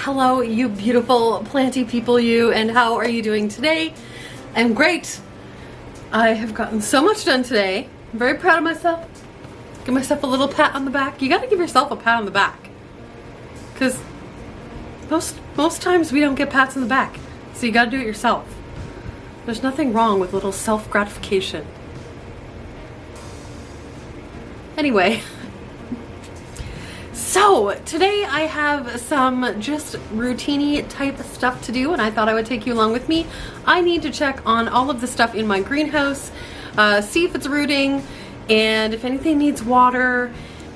Hello, you beautiful planty people, you, and how are you doing today? I'm great. I have gotten so much done today. I'm very proud of myself. Give myself a little pat on the back. You gotta give yourself a pat on the back. Because most times we don't get pats on the back. So you gotta do it yourself. There's nothing wrong with a little self-gratification. Anyway. So, today I have some just routine type stuff to do, and I thought I would take you along with me. I need to check on all of the stuff in my greenhouse, see if it's rooting, and if anything needs water,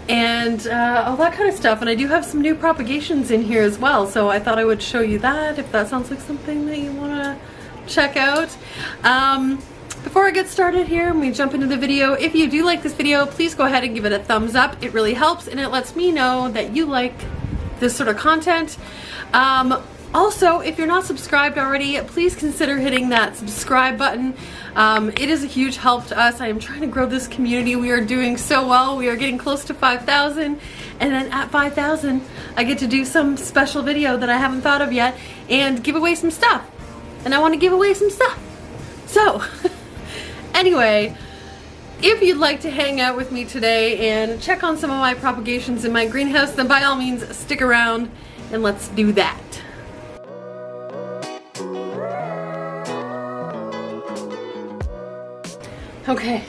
and all that kind of stuff. And I do have some new propagations in here as well, so I thought I would show you that, if that sounds like something that you want to check out. Before I get started here, I'm going to jump into the video. If you do like this video, please go ahead and give it a thumbs up. It really helps and it lets me know that you like this sort of content. Also, if you're not subscribed already, please consider hitting that subscribe button. It is a huge help to us. I am trying to grow this community. We are doing so well. We are getting close to 5,000, and then at 5,000, I get to do some special video that I haven't thought of yet and give away some stuff. And I want to give away some stuff. So, anyway, if you'd like to hang out with me today and check on some of my propagations in my greenhouse, then by all means stick around and let's do that. Okay,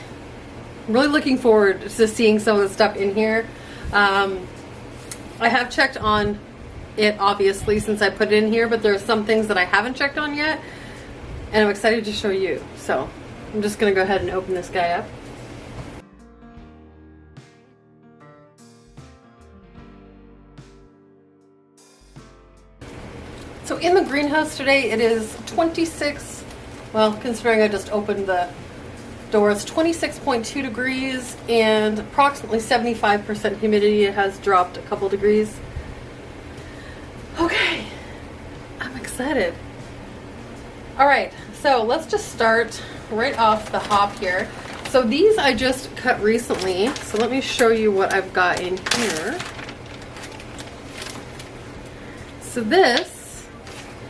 I'm really looking forward to seeing some of the stuff in here. I have checked on it obviously since I put it in here, but there are some things that I haven't checked on yet, and I'm excited to show you. So I'm just gonna go ahead and open this guy up. So in the greenhouse today, it is 26, well, considering I just opened the door, it's 26.2 degrees and approximately 75% humidity. It has dropped a couple degrees. Okay, I'm excited. All right, so let's just start right off the hop here. So these I just cut recently, so let me show you what I've got in here. So this,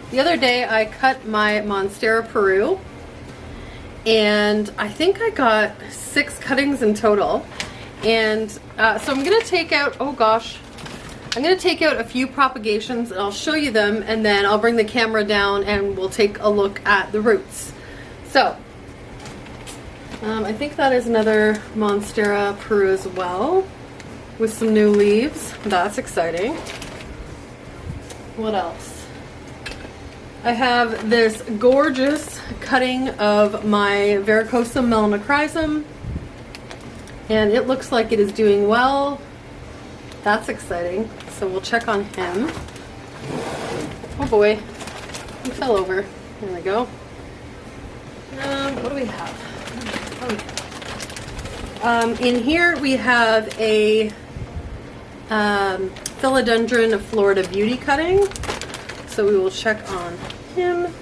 the other day I cut my monstera peru, and I think I got 6 cuttings in total. And so I'm gonna take out, oh gosh, I'm gonna take out a few propagations and I'll show you them, and then I'll bring the camera down and we'll take a look at the roots. So, I think that is another monstera peru as well, with some new leaves. That's exciting. What else? I have this gorgeous cutting of my varicosum Melanochrysum, and it looks like it is doing well. That's exciting. So we'll check on him. Oh boy, he fell over. There we go. What do we have? In here we have a Philodendron Florida Beauty cutting. So we will check on him.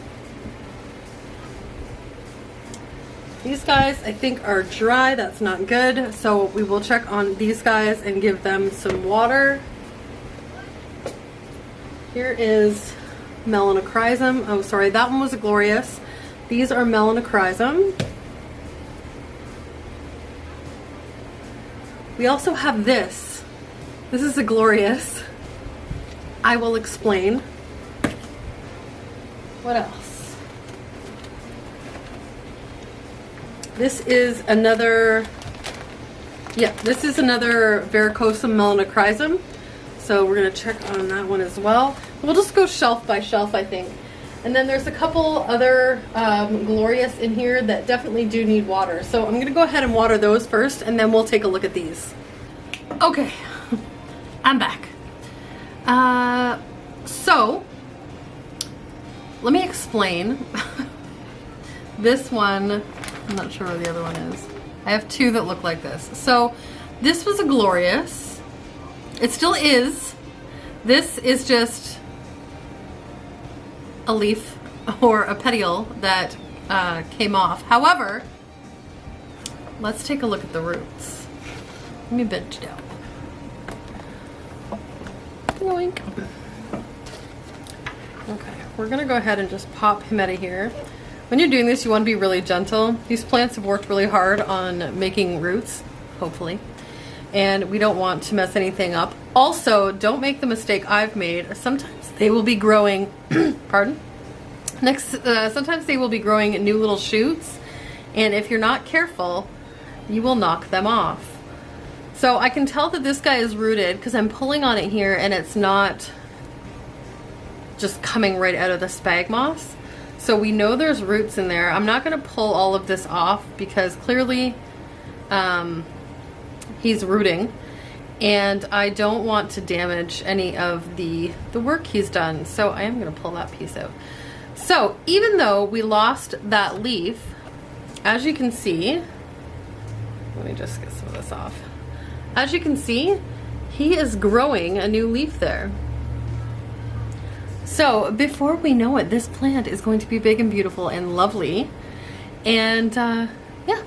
These guys I think are dry. That's not good. So we will check on these guys and give them some water. Here is Melanochrysum. Oh, sorry, that one was a Glorious. These are Melanochrysum. We also have this. This is a Glorious. I will explain. What else? This is another, yeah, this is another varicosum Melanochrysum. So we're gonna check on that one as well. We'll just go shelf by shelf, I think. And then there's a couple other Glorious in here that definitely do need water. So I'm gonna go ahead and water those first, and then we'll take a look at these. Okay, I'm back. So let me explain. This one, I'm not sure where the other one is. I have 2 that look like this. So this was a Glorious. It still is. This is just a leaf or a petiole that came off. However, let's take a look at the roots. Let me bend you down. Yoink. Okay, we're gonna go ahead and just pop him out of here. When you're doing this, you want to be really gentle. These plants have worked really hard on making roots, hopefully, and we don't want to mess anything up. Also, don't make the mistake I've made. Sometimes they will be growing, pardon? Sometimes they will be growing new little shoots, and if you're not careful, you will knock them off. So I can tell that this guy is rooted because I'm pulling on it here and it's not just coming right out of the spag moss. So we know there's roots in there. I'm not going to pull all of this off because clearly he's rooting, and I don't want to damage any of the work he's done. So I am going to pull that piece out. So even though we lost that leaf, as you can see, let me just get some of this off. As you can see, he is growing a new leaf there. So before we know it, this plant is going to be big and beautiful and lovely. And yeah,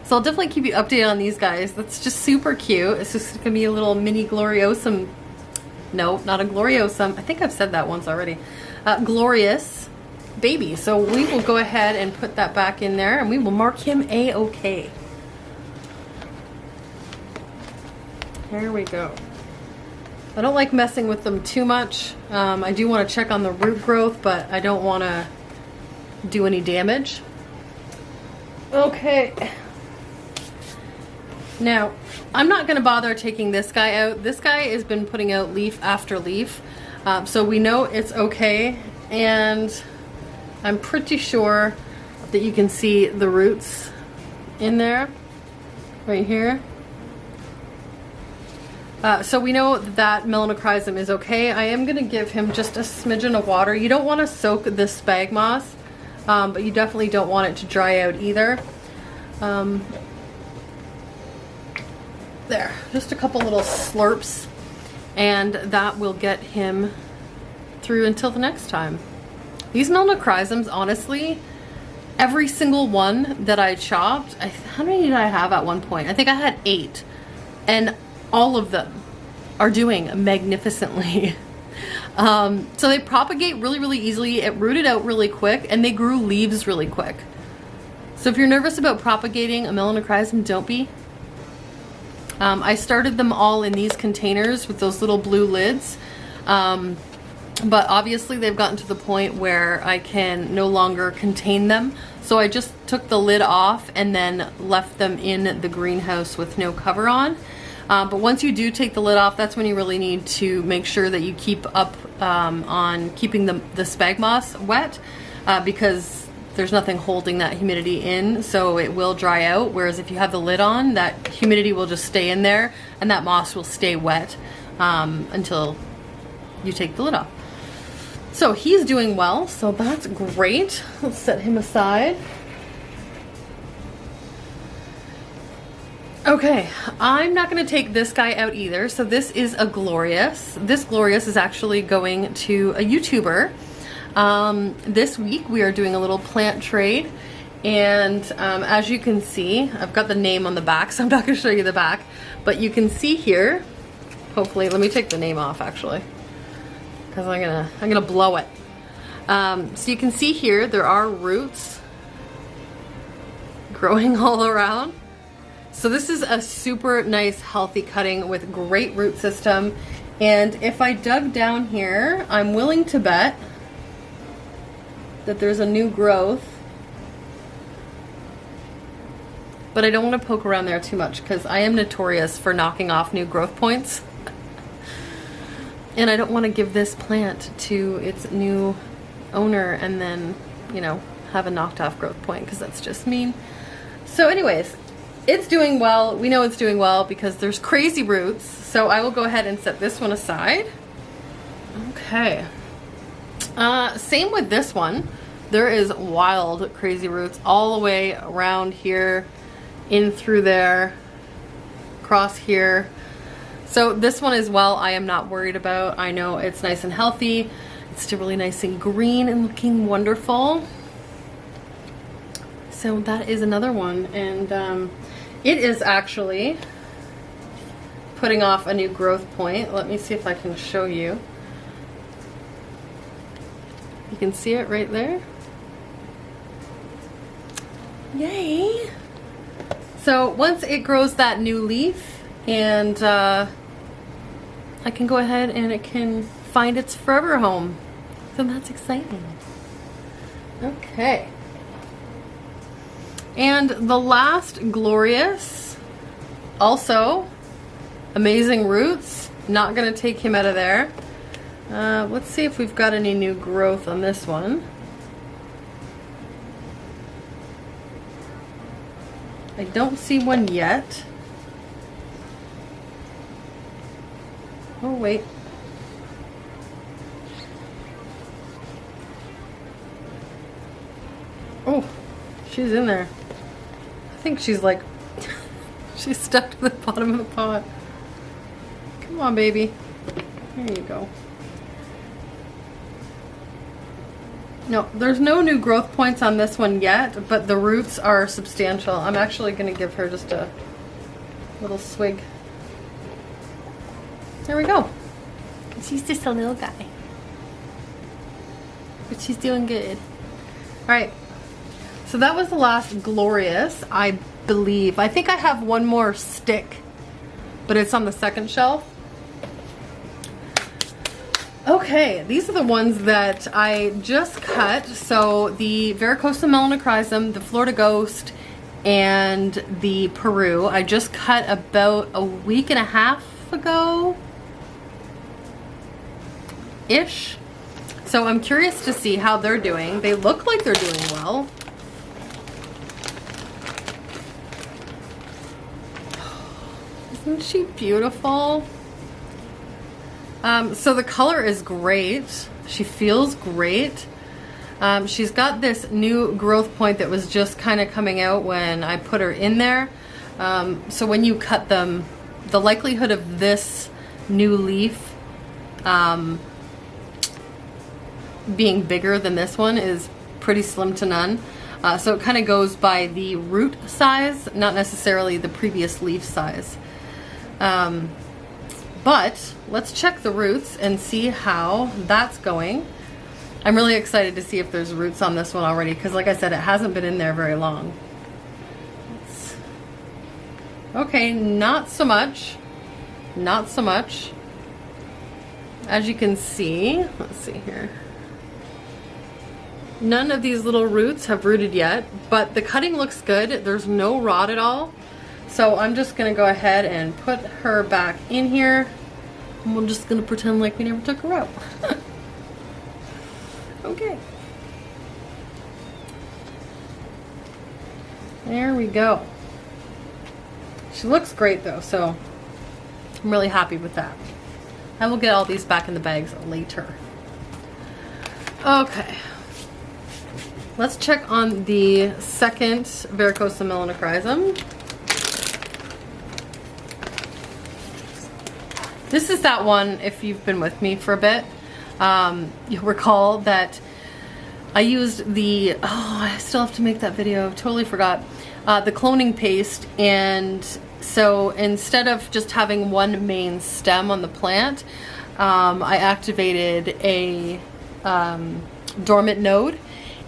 so I'll definitely keep you updated on these guys. That's just super cute. It's just gonna be a little mini gloriosum. No, not a gloriosum. I think I've said that once already. Glorious baby. So we will go ahead and put that back in there and we will mark him A-OK. There we go. I don't like messing with them too much. I do want to check on the root growth, but I don't want to do any damage. Okay. Now, I'm not going to bother taking this guy out. This guy has been putting out leaf after leaf, so we know it's okay, and I'm pretty sure that you can see the roots in there, right here. So we know that Melanochrysum is okay. I am going to give him just a smidgen of water. You don't want to soak this spag moss, but you definitely don't want it to dry out either. There, just a couple little slurps, and that will get him through until the next time. These Melanochrysums, honestly, every single one that I chopped, how many did I have at one point? I think I had 8, and all of them are doing magnificently. So they propagate really, really easily. It rooted out really quick, and they grew leaves really quick. So if you're nervous about propagating a Melanochrysum, don't be. I started them all in these containers with those little blue lids, but obviously they've gotten to the point where I can no longer contain them. So I just took the lid off and then left them in the greenhouse with no cover on. But once you do take the lid off, that's when you really need to make sure that you keep up on keeping the spag moss wet, because there's nothing holding that humidity in, so it will dry out. Whereas if you have the lid on, that humidity will just stay in there and that moss will stay wet until you take the lid off. So he's doing well, so that's great. Let's set him aside. Okay, I'm not going to take this guy out either. So this is a Glorious. This Glorious is actually going to a YouTuber. This week we are doing a little plant trade, and as you can see, I've got the name on the back, so I'm not going to show you the back, but you can see here, hopefully, let me take the name off actually, because I'm gonna blow it. So you can see here there are roots growing all around. So this is a super nice healthy cutting with great root system, and if I dug down here, I'm willing to bet that there's a new growth, but I don't want to poke around there too much because I am notorious for knocking off new growth points, and I don't want to give this plant to its new owner and then, you know, have a knocked off growth point, because that's just mean. So anyways, it's doing well. We know it's doing well because there's crazy roots, so I will go ahead and set this one aside. Okay. Same with this one. There is wild crazy roots all the way around here, in through there, across here. So this one as well I am not worried about. I know it's nice and healthy. It's still really nice and green and looking wonderful. So that is another one, and it is actually putting off a new growth point. Let me see if I can show you. You can see it right there. Yay! So once it grows that new leaf, and I can go ahead and it can find its forever home. So that's exciting. Okay. And the last Glorious, also amazing roots. Not gonna take him out of there. Let's see if we've got any new growth on this one. I don't see one yet. Oh, wait. Oh, she's in there. I think she's like, she's stuck to the bottom of the pot. Come on, baby. There you go. No, there's no new growth points on this one yet, but the roots are substantial. I'm actually going to give her just a little swig. There we go. She's just a little guy. But she's doing good. Alright. So that was the last Glorious, I believe. I think I have one more stick, but it's on the second shelf. Okay, these are the ones that I just cut. So the Varicosum Melanochrysum, the Florida Ghost, and the Peru. I just cut about a week and a half ago ish. So I'm curious to see how they're doing. They look like they're doing well. Isn't she beautiful? So the color is great. She feels great. She's got this new growth point that was just kind of coming out when I put her in there. So when you cut them, the likelihood of this new leaf being bigger than this one is pretty slim to none. So it kind of goes by the root size, not necessarily the previous leaf size. But let's check the roots and see how that's going. I'm really excited to see if there's roots on this one already, because like I said, it hasn't been in there very long. Okay, not so much. Not so much. As you can see, let's see here. None of these little roots have rooted yet, but the cutting looks good. There's no rot at all. So I'm just gonna go ahead and put her back in here. And we're just gonna pretend like we never took her out. Okay. There we go. She looks great though, so I'm really happy with that. I will get all these back in the bags later. Okay. Let's check on the second Varicosum Melanochrysum. This is that one, if you've been with me for a bit, you'll recall that I used the, oh, I still have to make that video, totally forgot, the cloning paste, and so instead of just having one main stem on the plant, I activated a dormant node,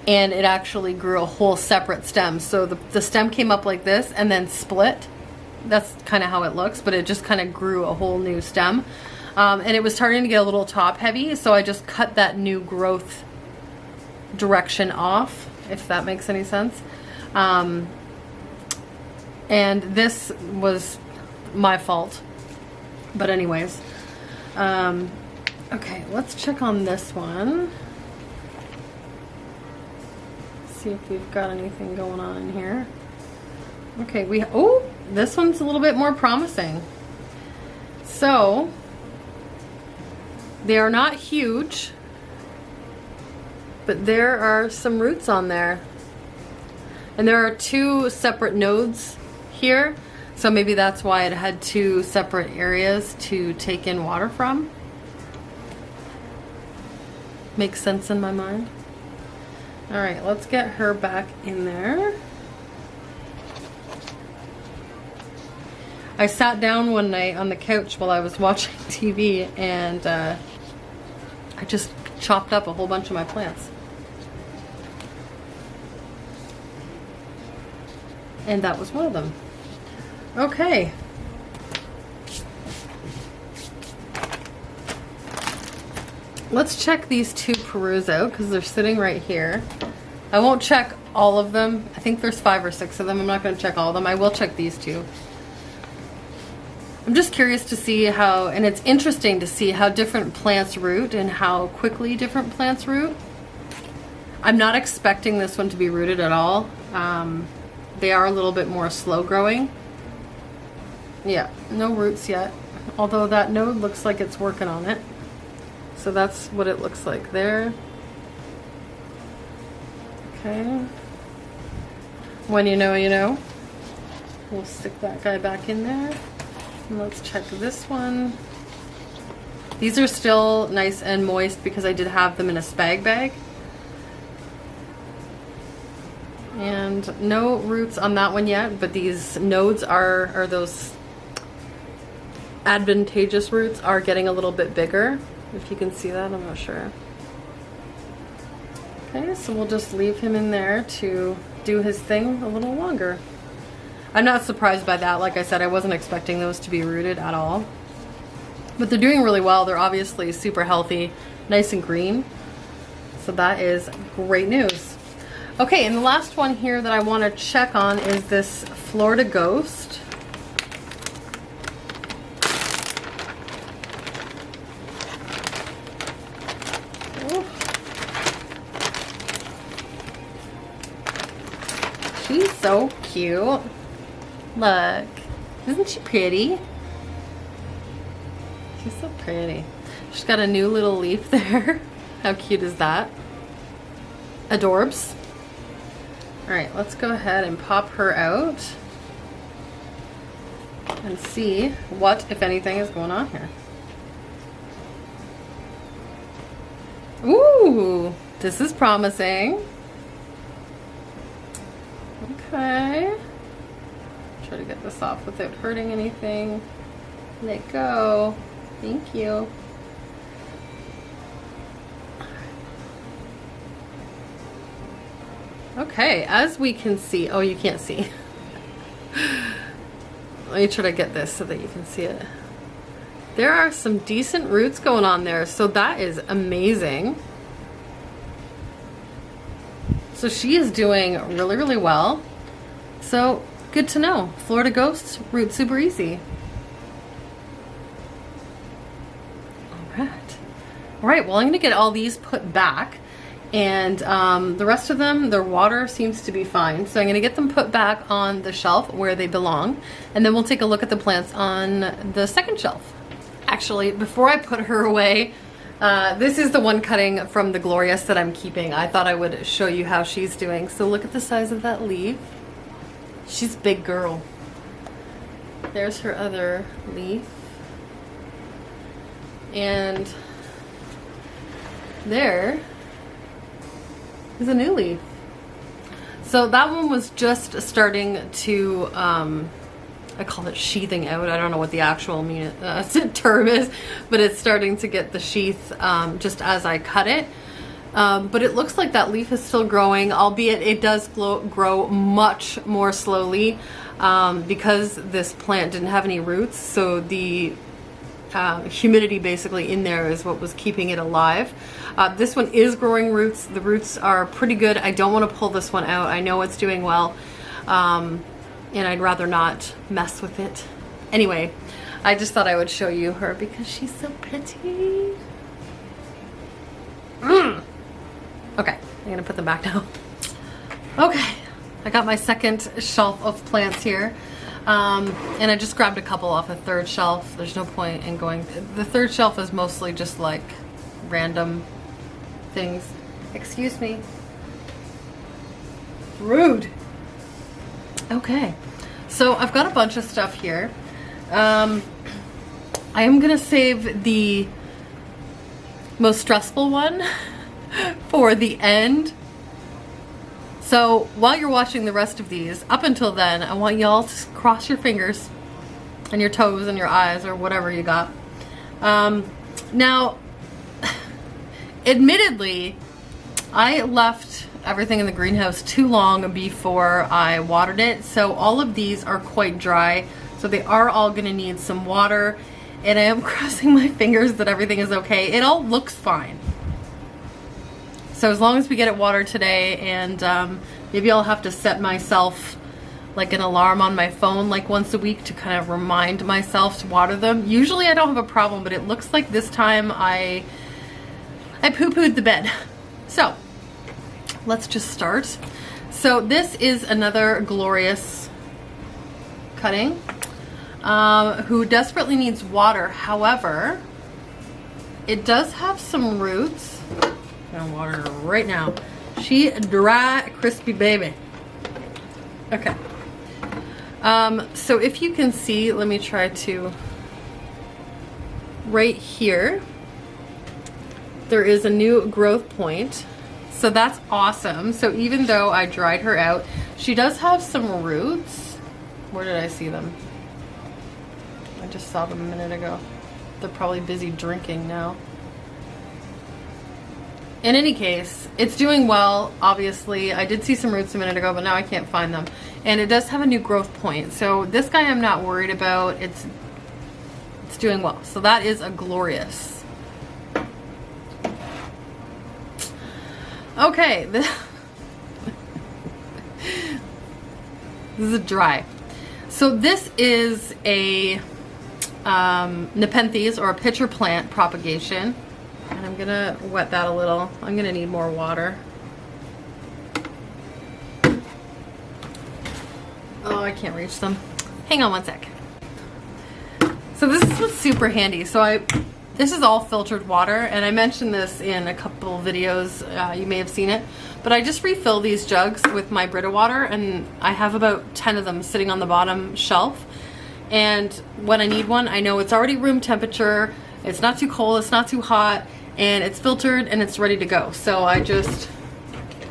and it actually grew a whole separate stem. So the stem came up like this and then split. That's kind of how it looks, but it just kind of grew a whole new stem. And it was starting to get a little top heavy, so I just cut that new growth direction off, if that makes any sense. And this was my fault. But anyways. Okay, let's check on this one. See if we've got anything going on in here. Okay, oh, this one's a little bit more promising. So, they are not huge, but there are some roots on there. And there are two separate nodes here, so maybe that's why it had two separate areas to take in water from. Makes sense in my mind. All right, let's get her back in there. I sat down one night on the couch while I was watching TV, and I just chopped up a whole bunch of my plants. And that was one of them. Okay. Let's check these two perus out because they're sitting right here. I won't check all of them. I think there's 5 or 6 of them. I'm not going to check all of them. I will check these two. I'm just curious to see how, and it's interesting to see how different plants root and how quickly different plants root. I'm not expecting this one to be rooted at all. They are a little bit more slow growing. Yeah, no roots yet. Although that node looks like it's working on it. So that's what it looks like there. Okay. When you know, you know. We'll stick that guy back in there. And let's check this one. These are still nice and moist because I did have them in a spag bag. And no roots on that one yet, but these nodes are those advantageous roots are getting a little bit bigger. If you can see that, I'm not sure. Okay, so we'll just leave him in there to do his thing a little longer. I'm not surprised by that. Like I said, I wasn't expecting those to be rooted at all. But they're doing really well. They're obviously super healthy, nice and green. So that is great news. Okay, and the last one here that I want to check on is this Florida Ghost. She's so cute. Look, isn't she pretty? She's so pretty. She's got a new little leaf there. How cute is that? Adorbs. All right, let's go ahead and pop her out and see what, if anything, is going on here. Ooh, this is promising. Okay. Try to get this off without hurting anything. Let go. Thank you. Okay, as we can see, oh, you can't see. Let me try to get this so that you can see it. There are some decent roots going on there, so that is amazing. So she is doing really, really well. So good to know. Florida Ghosts root super easy. All right, well, I'm going to get all these put back. And the rest of them, their water seems to be fine. So I'm going to get them put back on the shelf where they belong. And then we'll take a look at the plants on the second shelf. Actually, before I put her away, this is the one cutting from the Glorious that I'm keeping. I thought I would show you how she's doing. So look at the size of that leaf. She's a big girl. There's her other leaf. And there is a new leaf. So that one was just starting to, I call it sheathing out. I don't know what the actual term is, but it's starting to get the sheath just as I cut it. But it looks like that leaf is still growing, albeit it does grow much more slowly because this plant didn't have any roots. So the humidity basically in there is what was keeping it alive. This one is growing roots. The roots are pretty good. I don't want to pull this one out. I know it's doing well, and I'd rather not mess with it. Anyway, I just thought I would show you her because she's so pretty. Okay, I'm gonna put them back now. Okay, I got my second shelf of plants here. And I just grabbed a couple off a third shelf. There's no point in going. The third shelf is mostly just like random things. Excuse me. Rude. Okay, so I've got a bunch of stuff here. I am gonna save the most stressful one for the end. So while you're watching the rest of these, up until then, I want y'all to cross your fingers and your toes and your eyes or whatever you got. Now, admittedly, I left everything in the greenhouse too long before I watered it, so all of these are quite dry, so they are all going to need some water, and I am crossing my fingers that everything is okay. It all looks fine. So as long as we get it watered today, and maybe I'll have to set myself like an alarm on my phone like once a week to kind of remind myself to water them. Usually I don't have a problem, but it looks like this time I poo-pooed the bed. So let's just start. So this is another Glorious cutting who desperately needs water. However, it does have some roots. I'm gonna water her right now. She a dry, crispy baby. Okay. So if you can see, let me try to, right here, there is a new growth point. So that's awesome. So even though I dried her out, she does have some roots. Where did I see them? I just saw them a minute ago. They're probably busy drinking now. In any case, it's doing well, obviously. I did see some roots a minute ago, but now I can't find them. And it does have a new growth point. So this guy I'm not worried about. It's doing well. So that is a Glorious. Okay. This is a dry. So this is a Nepenthes, or a pitcher plant propagation. And I'm gonna wet that a little. I'm gonna need more water. Oh, I can't reach them. Hang on one sec. So this is what's super handy. So this is all filtered water, and I mentioned this in a couple videos. You may have seen it, but I just refill these jugs with my Brita water, and I have about 10 of them sitting on the bottom shelf. And when I need one, I know it's already room temperature. It's not too cold, it's not too hot, and it's filtered and it's ready to go. So I just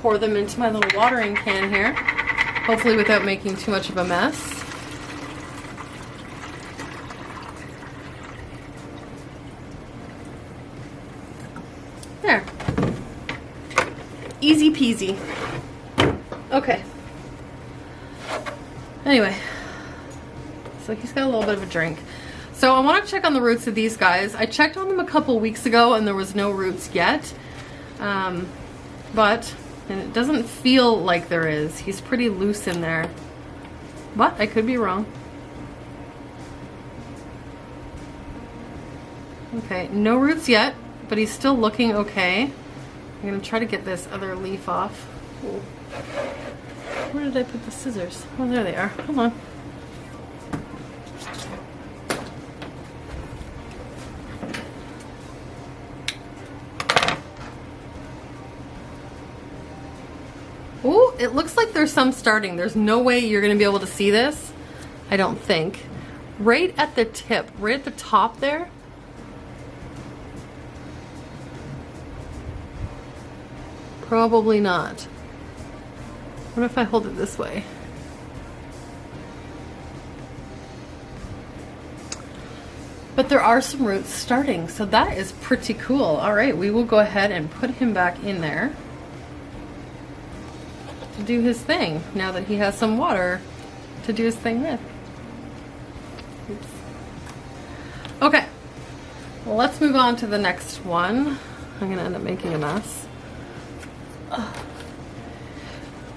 pour them into my little watering can here, hopefully without making too much of a mess. There. Easy peasy. Okay. Anyway, so he's got a little bit of a drink. So I want to check on the roots of these guys. I checked on them a couple weeks ago and there was no roots yet. But and it doesn't feel like there is. He's pretty loose in there. But I could be wrong. Okay, no roots yet, but he's still looking okay. I'm going to try to get this other leaf off. Ooh. Where did I put the scissors? Oh, there they are. Hold on. Oh, it looks like there's some starting. There's no way you're going to be able to see this, I don't think. Right at the tip, right at the top there. Probably not. What if I hold it this way? But there are some roots starting, so that is pretty cool. All right, we will go ahead and put him back in there to do his thing, now that he has some water to do his thing with. Oops. Okay, well, let's move on to the next one. I'm gonna end up making a mess.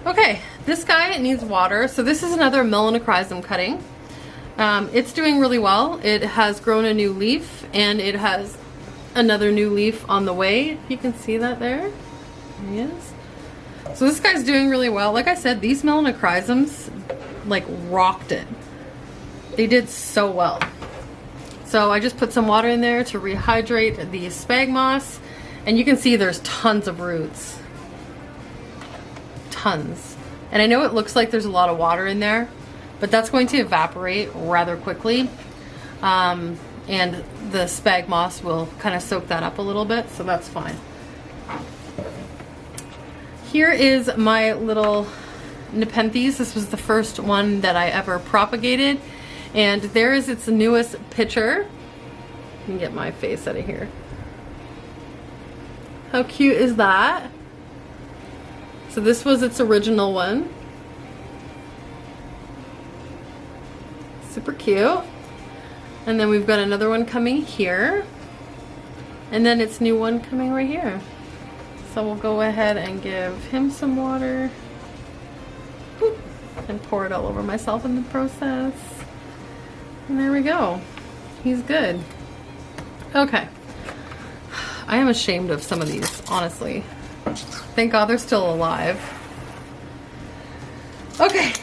Okay, this guy needs water. So this is another Melanochrysum cutting. It's doing really well. It has grown a new leaf, and it has another new leaf on the way. If you can see that there. There he is. So this guy's doing really well. Like I said, these Melanochrysums like rocked it. They did so well. So I just put some water in there to rehydrate the sphagnum, and you can see there's tons of roots. Tons. And I know it looks like there's a lot of water in there, but that's going to evaporate rather quickly. And the sphagnum will kind of soak that up a little bit, so that's fine. Here is my little Nepenthes. This was the first one that I ever propagated. And there is its newest picture. Let me get my face out of here. How cute is that? So this was its original one. Super cute. And then we've got another one coming here. And then its new one coming right here. So we'll go ahead and give him some water. Whoop, and pour it all over myself in the process. And there we go. He's good. Okay. I am ashamed of some of these, honestly. Thank God they're still alive. Okay.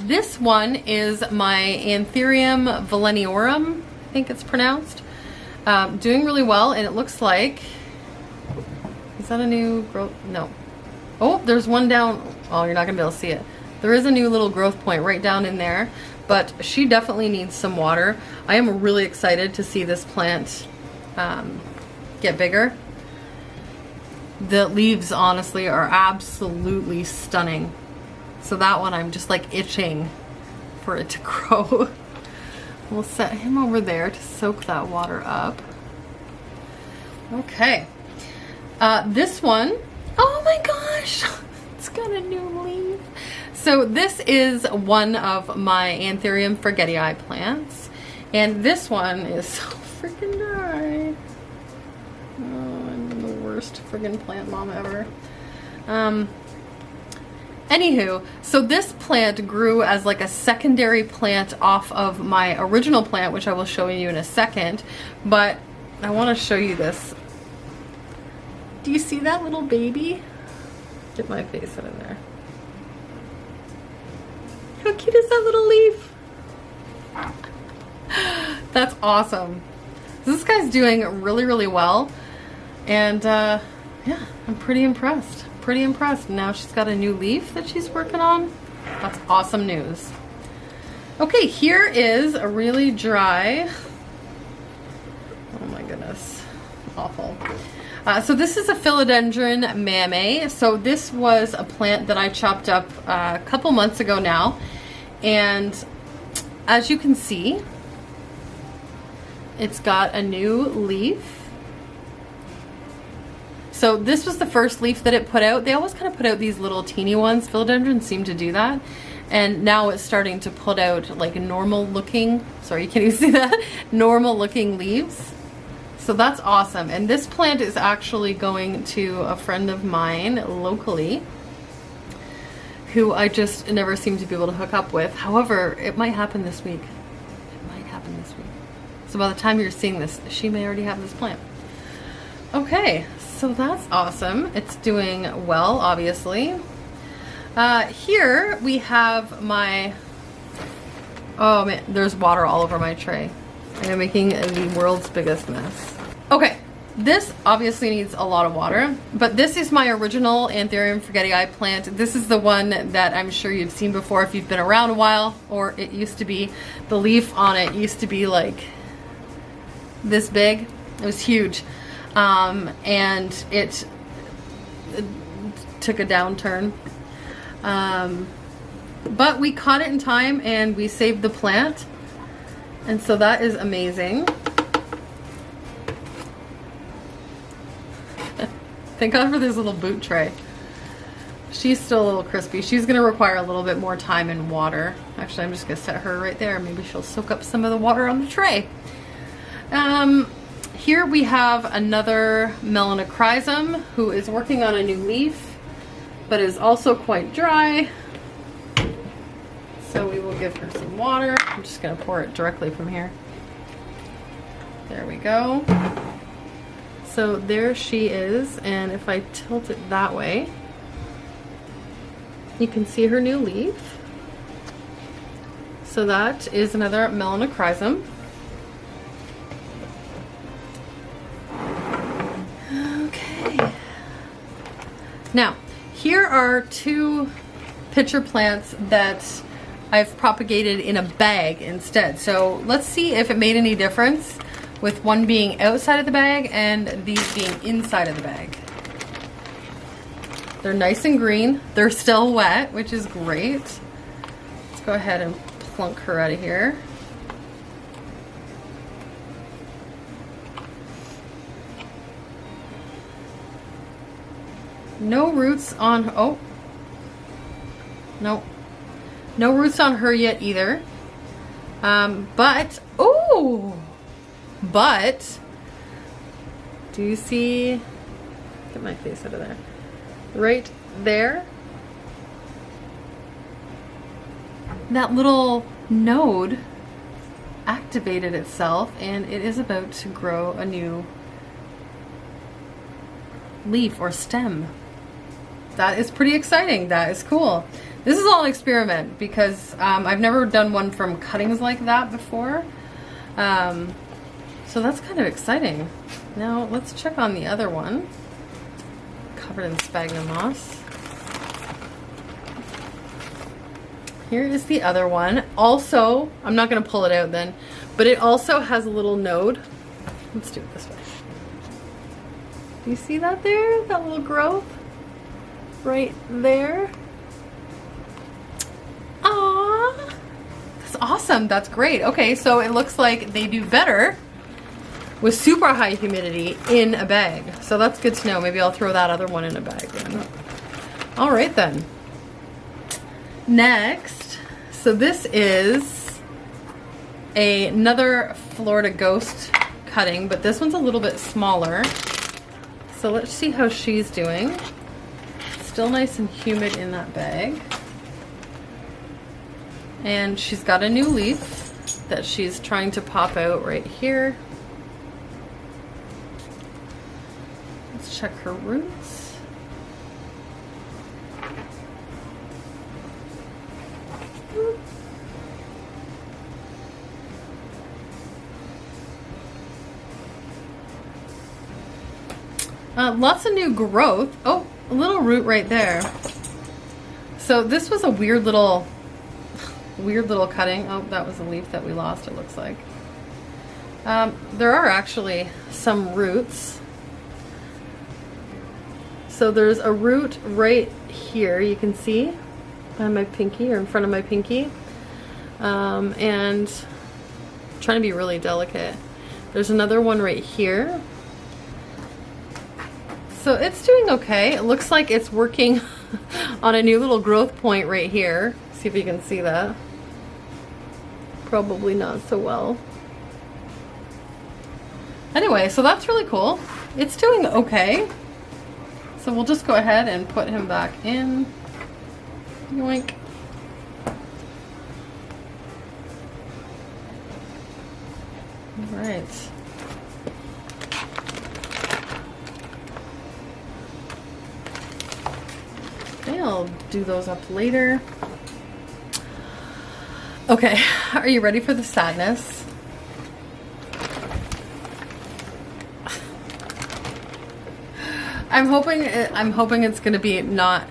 This one is my Anthurium Valeniorum, I think it's pronounced. Doing really well, and it looks like... Is that a new growth? No. Oh, there's one down... Oh, you're not going to be able to see it. There is a new little growth point right down in there, but she definitely needs some water. I am really excited to see this plant get bigger. The leaves, honestly, are absolutely stunning. So that one, I'm just like itching for it to grow. We'll set him over there to soak that water up. Okay. This one, oh my gosh, it's got a new leaf. So this is one of my Anthurium forgetii plants. And this one is so freaking dry. Oh, I'm the worst friggin' plant mom ever. Anywho, so this plant grew as like a secondary plant off of my original plant, which I will show you in a second, but I want to show you this. Do you see that little baby? Get my face in there. How cute is that little leaf? That's awesome. This guy's doing really, really well. And yeah, I'm pretty impressed. Pretty impressed. Now she's got a new leaf that she's working on. That's awesome news. Okay, here is a really dry, oh my goodness, awful. So this is a Philodendron mammy. So this was a plant that I chopped up a couple months ago now. And as you can see, it's got a new leaf. So this was the first leaf that it put out. They always kind of put out these little teeny ones. Philodendrons seem to do that. And now it's starting to put out like normal looking, sorry, you can't even see that, normal looking leaves. So that's awesome. And this plant is actually going to a friend of mine locally who I just never seem to be able to hook up with. However, it might happen this week. It might happen this week. So by the time you're seeing this, she may already have this plant. Okay, so that's awesome. It's doing well, obviously. Here we have my, oh man, there's water all over my tray. I'm making the world's biggest mess. Okay, this obviously needs a lot of water, but this is my original Anthurium forgetii plant. This is the one that I'm sure you've seen before if you've been around a while, or it used to be, the leaf on it used to be like this big. It was huge. And it took a downturn. But we caught it in time and we saved the plant. And so that is amazing. Thank God for this little boot tray. She's still a little crispy. She's going to require a little bit more time and water. Actually, I'm just going to set her right there. Maybe she'll soak up some of the water on the tray. Here we have another Melanochrysum who is working on a new leaf, but is also quite dry. So we will give her some water. I'm just going to pour it directly from here. There we go. So there she is, and if I tilt it that way, you can see her new leaf. So that is another Melanochrysum. Okay. Now, here are two pitcher plants that I've propagated in a bag instead. So let's see if it made any difference with one being outside of the bag and these being inside of the bag. They're nice and green. They're still wet, which is great. Let's go ahead and plunk her out of here. No roots on, oh. No. No roots on her yet either. But, oh! But, do you see, get my face out of there. Right there. That little node activated itself and it is about to grow a new leaf or stem. That is pretty exciting. That is cool. This is all an experiment because I've never done one from cuttings like that before. So that's kind of exciting. Now let's check on the other one. Covered in sphagnum moss. Here is the other one. Also, I'm not going to pull it out then, but it also has a little node. Let's do it this way. Do you see that there? That little growth? Right there. Aww. That's awesome. That's great. Okay, so it looks like they do better with super high humidity in a bag. So that's good to know. Maybe I'll throw that other one in a bag then. All right then. Next, so this is another Florida Ghost cutting, but this one's a little bit smaller. So let's see how she's doing. Still nice and humid in that bag. And she's got a new leaf that she's trying to pop out right here. Let's check her roots. Lots of new growth. Oh, a little root right there. So this was a weird little cutting. Oh, that was a leaf that we lost, it looks like. There are actually some roots. So there's a root right here, you can see on my pinky, or in front of my pinky. And I'm trying to be really delicate. There's another one right here. So it's doing okay. It looks like it's working on a new little growth point right here. See if you can see that. Probably not so well. Anyway, so that's really cool. It's doing okay. So we'll just go ahead and put him back in. Yoink. All right. Okay, I'll do those up later. Okay, are you ready for the sadness? I'm hoping it's gonna be not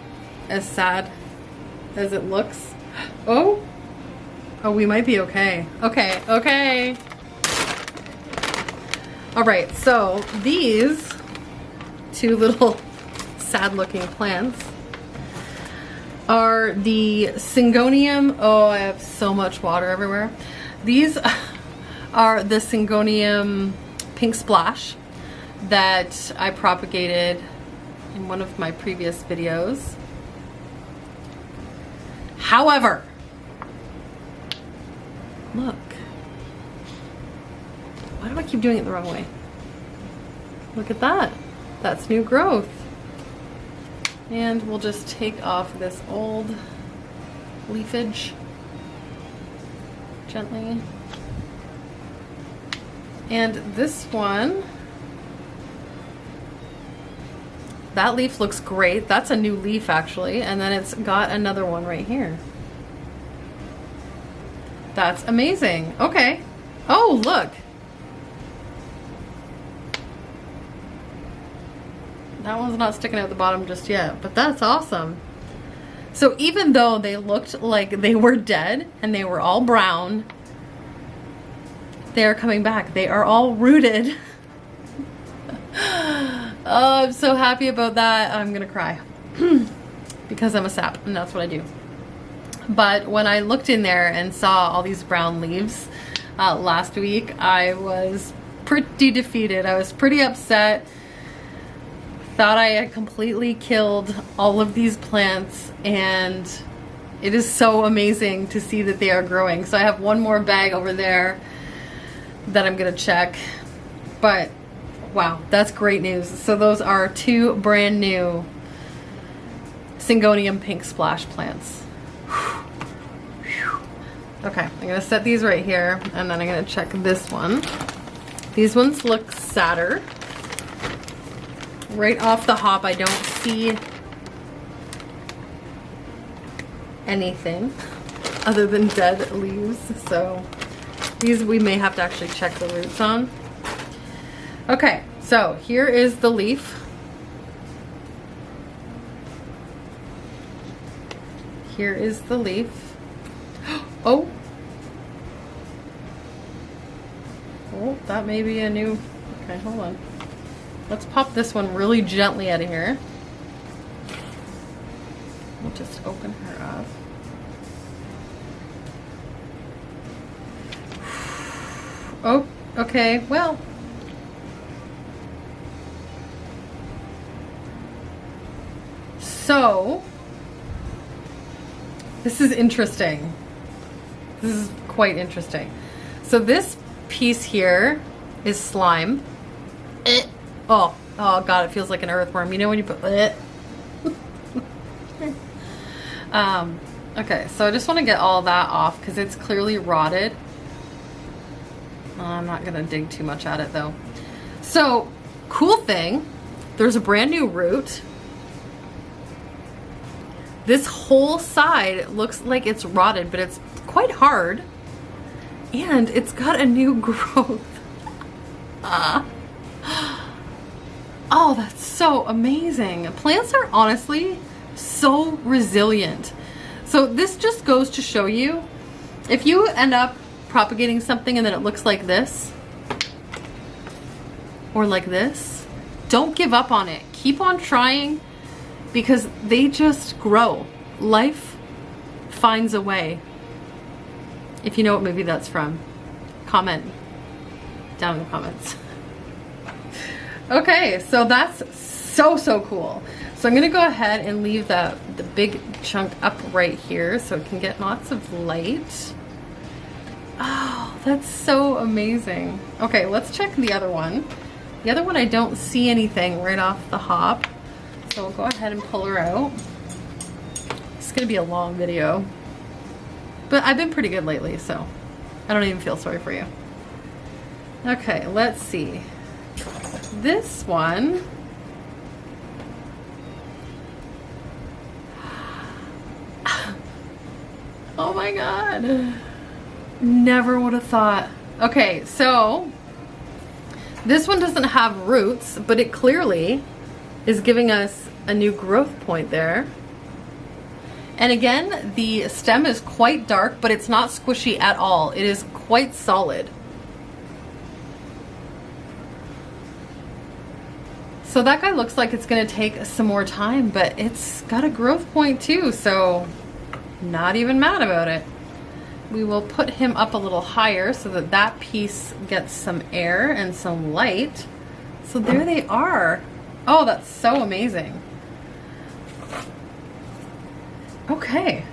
as sad as it looks. Oh, we might be okay. Okay. All right, so these two little sad-looking plants are the Syngonium. Oh, I have so much water everywhere. These are the Syngonium Pink Splash that I propagated in one of my previous videos. However, look. Why do I keep doing it the wrong way? Look at that. That's new growth. And we'll just take off this old leafage gently. And this one, that leaf looks great. That's a new leaf actually. And then it's got another one right here. That's amazing. Okay. Oh, look. That one's not sticking out the bottom just yet, but that's awesome. So even though they looked like they were dead and they were all brown, they are coming back. They are all rooted. Oh, I'm so happy about that. I'm gonna cry because I'm a sap and that's what I do. But when I looked in there and saw all these brown leaves last week, I was pretty defeated. I was pretty upset. thought I had completely killed all of these plants, and it is so amazing to see that they are growing. So I have one more bag over there that I'm gonna check, but wow, that's great news. So those are 2 brand new Syngonium pink splash plants. Okay, I'm gonna set these right here, and then I'm gonna check this one. These ones look sadder. Right off the hop, I don't see anything other than dead leaves, so these we may have to actually check the roots on. Okay, so here is the leaf. Here is the leaf. Oh! Oh, that may be a new... Okay, hold on. Let's pop this one really gently out of here. We'll just open her up. Oh, okay, well. So, this is interesting. This is quite interesting. So this piece here is slime. Oh God, it feels like an earthworm. You know when you put it? Okay, so I just want to get all that off because it's clearly rotted. I'm not gonna dig too much at it though. So, cool thing, there's a brand new root. This whole side looks like it's rotted, but it's quite hard. And it's got a new growth. Oh, that's so amazing. Plants are honestly so resilient. So this just goes to show you, if you end up propagating something and then it looks like this, or like this, don't give up on it. Keep on trying, because they just grow. Life finds a way. If you know what movie that's from, comment down in the comments. Okay, so that's so cool. So I'm gonna go ahead and leave the big chunk up right here so it can get lots of light. Oh, that's so amazing. Okay, let's check the other one. The other one, I don't see anything right off the hop. So we'll go ahead and pull her out. It's gonna be a long video. But I've been pretty good lately, so I don't even feel sorry for you. Okay, let's see. This one, oh my God, never would have thought. Okay, so this one doesn't have roots, but it clearly is giving us a new growth point there. And again, the stem is quite dark, but it's not squishy at all. It is quite solid. So that guy looks like it's gonna take some more time, but it's got a growth point too, so not even mad about it. We will put him up a little higher so that that piece gets some air and some light. So there they are. Oh, that's so amazing. Okay.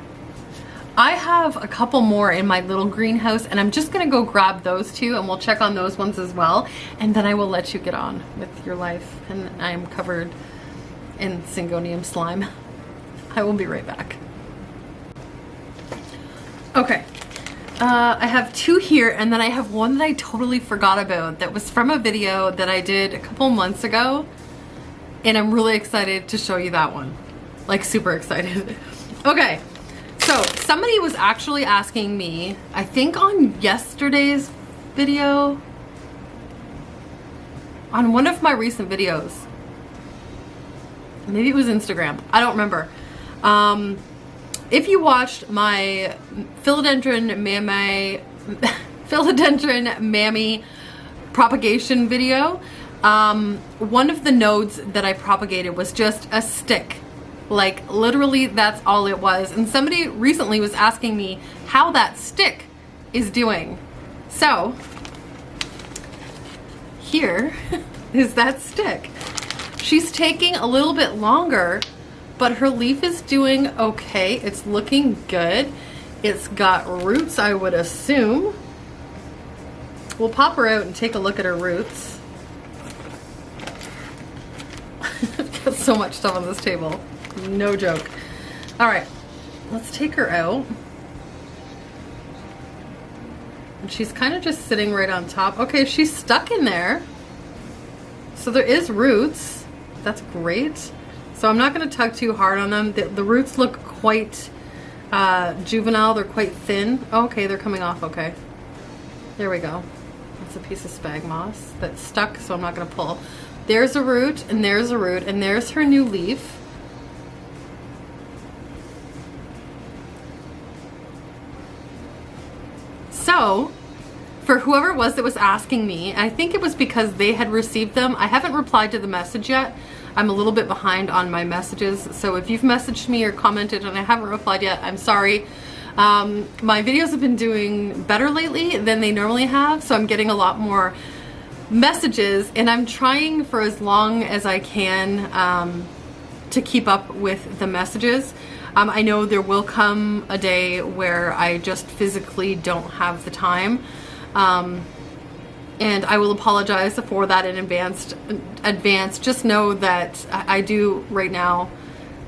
I have a couple more in my little greenhouse, and I'm just gonna go grab those two and we'll check on those ones as well, and then I will let you get on with your life. And I'm covered in Syngonium slime. I will be right back. Okay, I have two here, and then I have one that I totally forgot about that was from a video that I did a couple months ago, and I'm really excited to show you that one. Like, super excited. Okay. So somebody was actually asking me, I think on yesterday's video, on one of my recent videos, maybe it was Instagram, I don't remember. If you watched my Philodendron mammy propagation video, one of the nodes that I propagated was just a stick. Like, literally, that's all it was. And somebody recently was asking me how that stick is doing. So, here is that stick. She's taking a little bit longer, but her leaf is doing okay. It's looking good. It's got roots, I would assume. We'll pop her out and take a look at her roots. I've got so much stuff on this table. No joke. All right, let's take her out. And she's kind of just sitting right on top. Okay, she's stuck in there. So there is roots. That's great. So I'm not going to tug too hard on them. The roots look quite juvenile. They're quite thin. Okay, they're coming off okay. There we go. That's a piece of spag moss that's stuck, so I'm not going to pull. There's a root, and there's a root, and there's her new leaf. So, for whoever it was that was asking me, I think it was because they had received them. I haven't replied to the message yet. I'm a little bit behind on my messages, so if you've messaged me or commented and I haven't replied yet, I'm sorry. My videos have been doing better lately than they normally have, so I'm getting a lot more messages, and I'm trying for as long as I can to keep up with the messages. I know there will come a day where I just physically don't have the time, and I will apologize for that in advance. Just know that I do right now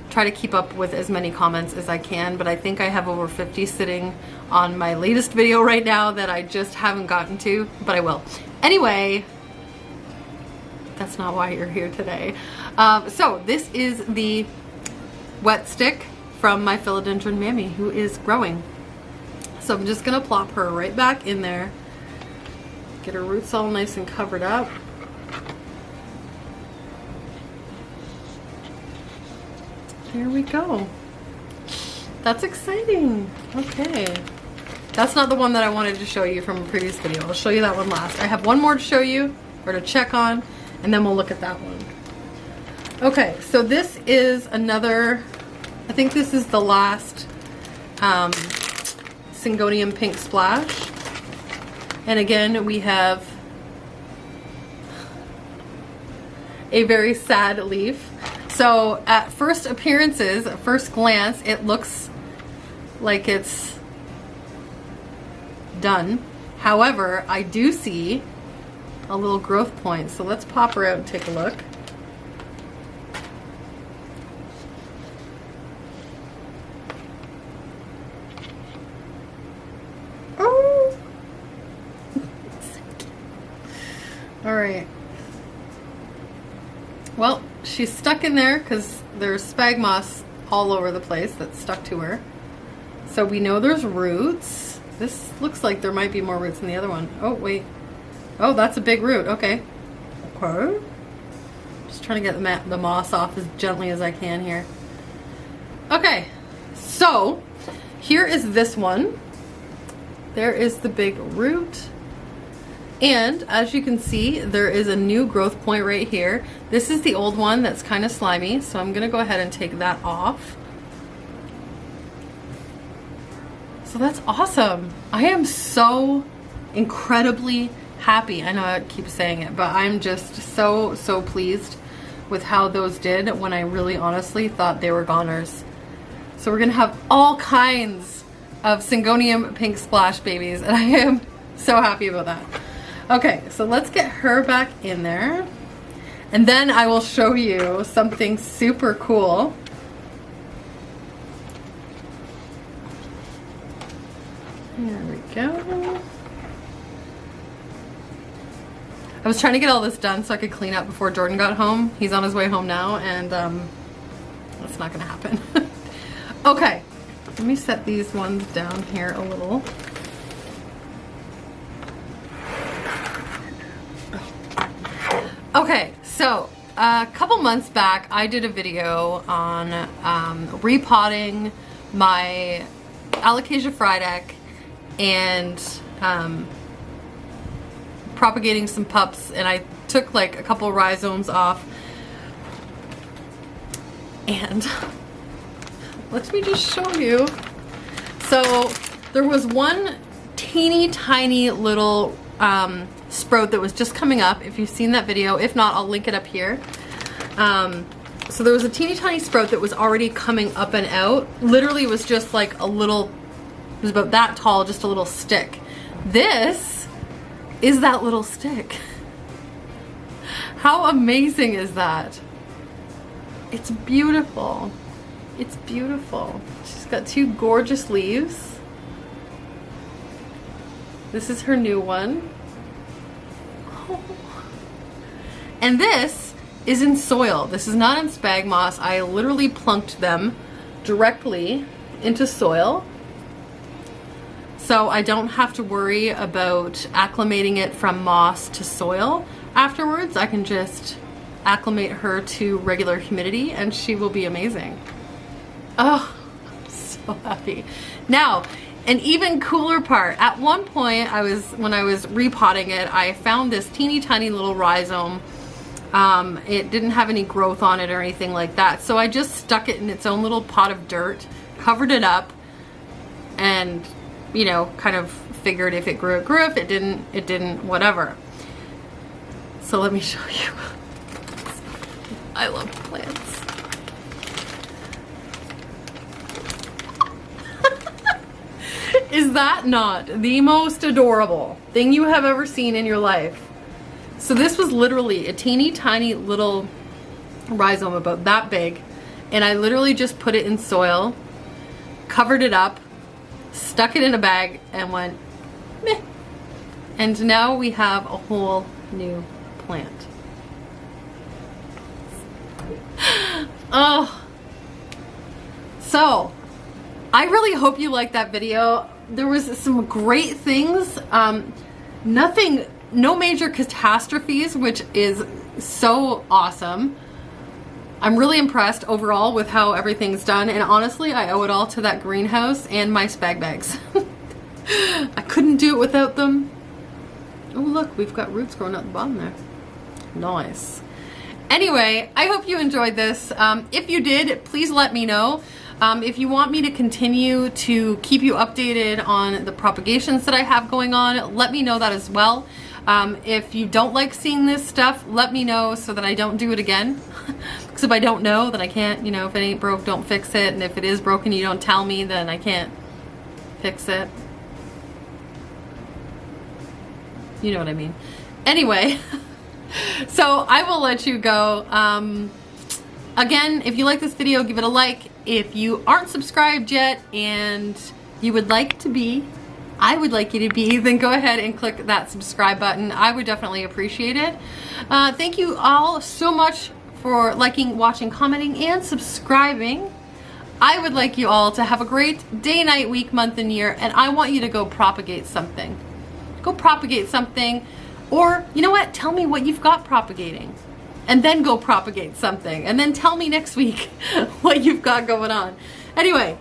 try to keep up with as many comments as I can, but I think I have over 50 sitting on my latest video right now that I just haven't gotten to, but I will. Anyway, that's not why you're here today. So this is the wet stick from my Philodendron mammy who is growing. So I'm just gonna plop her right back in there, get her roots all nice and covered up. There we go. That's exciting. Okay. That's not the one that I wanted to show you from a previous video. I'll show you that one last. I have one more to show you, or to check on, and then we'll look at that one. Okay, so this is another, I think this is the last Syngonium pink splash. And again, we have a very sad leaf. So at first appearances, at first glance, it looks like it's done. However, I do see a little growth point. So let's pop her out and take a look. Oh! All right. Well, she's stuck in there because there's spag moss all over the place that's stuck to her. So we know there's roots. This looks like there might be more roots than the other one. Oh, wait. Oh, that's a big root. Okay. Okay. Just trying to get the moss off as gently as I can here. Okay. So, here is this one. There is the big root. And as you can see, there is a new growth point right here. This is the old one that's kind of slimy, so I'm gonna go ahead and take that off. So that's awesome. I am so incredibly happy. I know I keep saying it, but I'm just so pleased with how those did when I really honestly thought they were goners. So we're gonna have all kinds of Syngonium pink splash babies, and I am so happy about that. Okay, so let's get her back in there, and then I will show you something super cool. There we go. I was trying to get all this done so I could clean up before Jordan got home. He's on his way home now, and that's not gonna happen. Okay, let me set these ones down here a little. Okay, so a couple months back I did a video on repotting my Alocasia frydek and propagating some pups, and I took like a couple rhizomes off, and let me just show you. So there was one teeny tiny little sprout that was just coming up. If you've seen that video, if not, I'll link it up here. So there was a teeny tiny sprout that was already coming up and out. Literally it was just like a little, it was about that tall, just a little stick. This is that little stick. How amazing is that? It's beautiful. It's beautiful. She's got two gorgeous leaves. This is her new one. Oh. And this is in soil. This is not in spag moss. I literally plunked them directly into soil. So I don't have to worry about acclimating it from moss to soil afterwards. I can just acclimate her to regular humidity and she will be amazing. Oh, I'm so happy. Now, an even cooler part. At one point, when I was repotting it, I found this teeny tiny little rhizome. It didn't have any growth on it or anything like that. So I just stuck it in its own little pot of dirt, covered it up, and, you know, kind of figured if it grew, it grew. If it didn't, whatever. So let me show you. I love plants. Is that not the most adorable thing you have ever seen in your life? So this was literally a teeny tiny little rhizome about that big, and I literally just put it in soil, covered it up, stuck it in a bag, and went meh. And now we have a whole new plant. Oh, so I really hope you liked that video. There was some great things. No major catastrophes, which is so awesome. I'm really impressed overall with how everything's done, and honestly, I owe it all to that greenhouse and my spag bags. I couldn't do it without them. Oh look, we've got roots growing out the bottom there. Nice. Anyway, I hope you enjoyed this. If you did, please let me know. If you want me to continue to keep you updated on the propagations that I have going on, let me know that as well. If you don't like seeing this stuff, let me know so that I don't do it again. Because if I don't know, then I can't, you know, if it ain't broke, don't fix it. And if it is broken, you don't tell me, then I can't fix it. You know what I mean. Anyway, so I will let you go. Again, if you like this video, give it a like. If you aren't subscribed yet and you would like to be, I would like you to be, then go ahead and click that subscribe button. I would definitely appreciate it. Thank you all so much for liking, watching, commenting, and subscribing. I would like you all to have a great day, night, week, month, and year, and I want you to go propagate something. Go propagate something, or you know what? Tell me what you've got propagating, and then go propagate something, and then tell me next week what you've got going on. Anyway,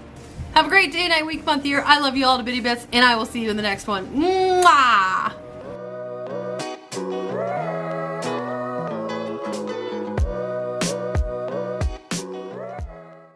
have a great day, night, week, month, year. I love you all to bitty bits, and I will see you in the next one. Mwah!